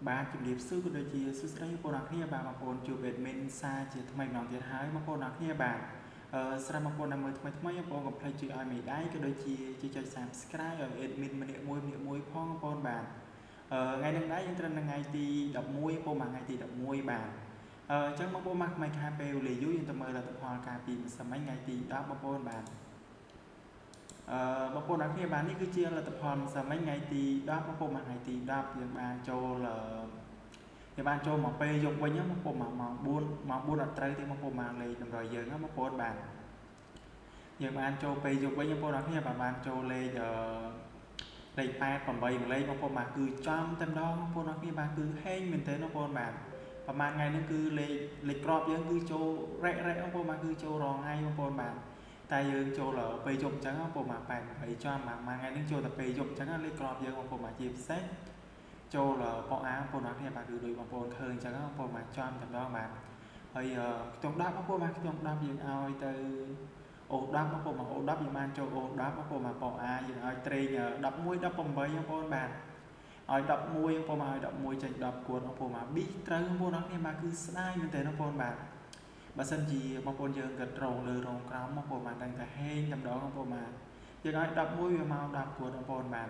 បាទជំរាបសួរក៏ដូចជាសួស្តីបងប្អូនគ្នាបាទបងប្អូនជួប admin សារជាថ្មីម្ដងទៀតហើយបងប្អូនគ្នាបាទស្រាប់បងប្អូនដែលមើលថ្មីបងប្អូនកុំភ្លេចជួយឲ្យមេដៃក៏ដូចជាចុច subscribe ឲ្យ admin ម្នាក់មួយផងបងប្អូនបាទថ្ងៃនេះដែរយើងត្រូវនៅថ្ងៃទី11ពុំថ្ងៃទី11បាទអញ្ចឹងបងប្អូនមកមិនខាពេលវេលាយូរយើងទៅមើលលទ្ធផលការពីម្សិលមិញថ្ងៃទី10បងប្អូនបាទបងប្អូនគ្នាបាទនេះគឺជាលទ្ធផលម្សិលមិញថ្ងៃទី10បងប្អូនមកថ្ងៃទី10យើងបានចូលមកពេលយប់វិញបងប្អូនមកម៉ោង4អត់ត្រូវទេបងប្អូនមកលេខតម្រូវយើងបងប្អូនបាទយើងបានចូលពេលយប់វិញបងប្អូនគ្នាបាទបានចូលលេខ8 8មួយលេខបងប្អូនបាទគឺចំតែម្ដងបងប្អូនគ្នាបាទគឺហេងមែនទែនបងប្អូនបាទប្រហែលថ្ងៃនេះគឺលេខក្របយើងគឺចូលរ៉េបងប្អូនបាទគឺចូលរងថ្ងៃបងប្អូនបាទតែយើងចូលពេលយប់អញ្ចឹងបងប្អូនបាទ8ចំមួយថ្ងៃនេះចូលតែពេលយប់អញ្ចឹងលេខក្របយើងបងប្អូនបាទជាពិសេសចូលប៉អាបងប្អូនគ្នាបាទគឺដូចបងប្អូនឃើញអញ្ចឹងបងប្អូនបាទចំតែម្ដងបាទហើយខ្ទង់10បងប្អូនបាទខ្ទង់10យើងឲ្យទៅអូ10បងប្អូនមកអូ10យើងបានចូលអូ10បងប្អូនមកប៉អាយើងឲ្យត្រេង11 18បងប្អូនបាទឲ្យ11បងប្អូនមកឲ្យ11ចេញ10គួនបងប្អូនមកប៊ីត្រូវបងប្អូនគ្នាបាទគឺស្ដាយមែនតើបងប្អូនបាទបើសិនជាបងប្អូនយើងគិតរងលើរងក្រោមបងប្អូនបានដឹងថាហេងតែម្ដងបងប្អូនបាទយើងឲ្យ11វាមក10គួនបងប្អូនបាទ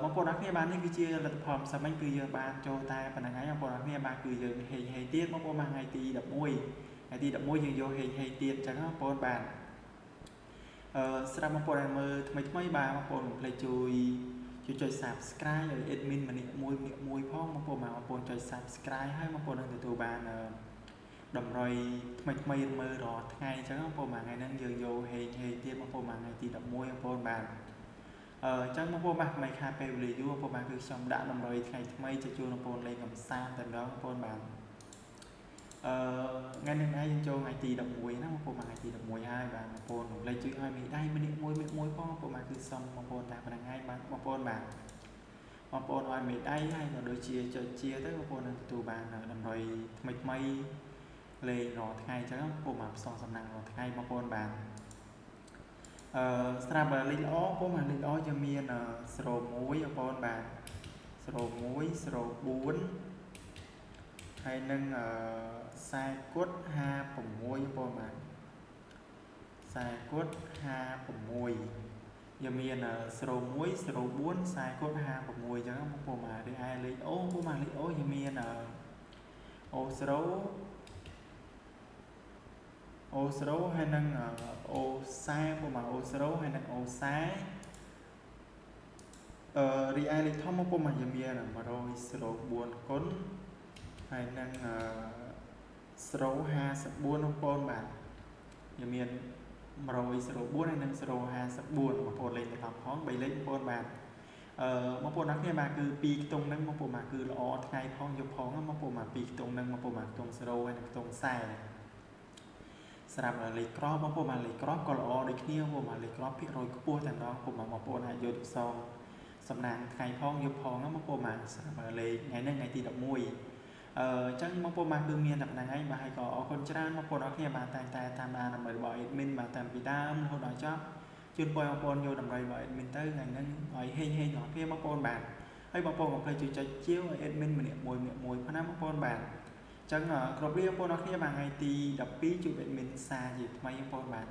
បងប្អូនគ្នាបាទនេះគឺជាលទ្ធផលសម្មិញគឺយើងបានចូលតែប៉ុណ្្នឹងហើយបងប្អូនគ្នាបាទគឺយើងហេងទៀតបងប្អូនមកថ្ងៃទី11ថ្ងៃទី11យើងយកហេងទៀតអញ្ចឹងបងប្អូនបាទស្រាប់បងប្អូនដែលមើលថ្មីបាទបងប្អូនកុំភ្លេចជួយចុច subscribe ឲ្យ admin ម្នាក់មួយផងបងប្អូនបងប្អូនចុច subscribe ហើយបងប្អូននឹងទទួលបានតម្រុយថ្មីមើលរាល់ថ្ងៃអញ្ចឹងបងប្អូនថ្ងៃហ្នឹងយើងយកហេងទៀតបងប្អូនថ្ងៃទី11បងប្អូនបាទអញ្ចឹងបងប្អូនបាទមិនខាតពេលវេលាយូរបងប្អូនបាទគឺខ្ញុំដាក់តម្រុយថ្ងៃថ្មីជជូនបងប្អូនលេងកំសាន្តតែម្ដងបងប្អូនបាទថ្ងៃនេះយើងចូលថ្ងៃទី11ណាបងប្អូនថ្ងៃទី11ហើយបាទបងប្អូនកុំភ្លេចជួយឲ្យមេដៃម្នាក់មួយផងបងប្អូនបាទគឺសុំបងប្អូនតែប៉ុណ្្នឹងហើយបាទបងប្អូនបាទបងប្អូនឲ្យមេដៃហើយក៏ដូចជាចុចជាទៅបងប្អូននឹងទទួលបានតម្រុយថ្មីលេងរាល់ថ្ងៃអញ្ចឹងបងប្អូនមកផ្សងសំណាងរាល់ថ្ងៃបងប្អូនបាទស្រាប់លេខល្អបងប្អូនលេខល្អយើងមាន01បងប្អូនបាទ01 04ហើយនឹងខ្សែគុត56បងប្អូនបាទខ្សែគុត56យើងមាន01 04ខ្សែគុត56អញ្ចឹងបងប្អូនបាទឬឯលេខអូបងប្អូនលេខអូយើងមានអូ0ហើយនឹងអូខ្សែបងប្អូនអូ0ហើយនឹងអូខ្សែរីឯលេខធំបងប្អូនយើងមាន104គុណហើយនឹង054បងប្អូនបាទយើងមាន104ហើយនឹង054បងប្អូនលេខទាំង10ផង3លេខបងប្អូនបាទបងប្អូនគ្នាបាទគឺ2ខ្ទង់ហ្នឹងបងប្អូនបាទគឺល្អថ្ងៃផងយប់ផងបងប្អូនបាទ2ខ្ទង់ហ្នឹងបងប្អូនបាទខ្ទង់0ហើយនឹងខ្ទង់40ស្រាប់លេខក្របងប្អូនបាទលេខក្រក៏ល្អដូចគ្នាបងប្អូនបាទលេខក្រភាគរយខ្ពស់តែម្ដងបងប្អូនអាចយកទៅផ្សំសំណាងថ្ងៃផងយប់ផងបងប្អូនបាទស្រាប់លេខថ្ងៃនេះថ្ងៃទី11អញ្ចឹងបងប្អូនបាទគឺមានតែប៉ុណ្្នឹងហើយបាទហើយក៏អរគុណច្រើនបងប្អូនអរគ្នាបាទតែងតែតាមដានដើម្បីរបស់ admin បាទតាមពីដើមរហូតដល់ចប់ជូនបងប្អូនយកតម្រុយរបស់ admin ទៅថ្ងៃហ្នឹងឲ្យហេងដល់គ្នាបងប្អូនបាទហើយបងប្អូនកុំភ្លេចជួយចុចជាវឲ្យ admin ម្នាក់មួយផងណាបងប្អូនបាទអញ្ចឹងគ្រប់លាបងប្អូនអរគ្នាបាទថ្ងៃទី12ជួប admin សារជាថ្មីបងប្អូនបាទ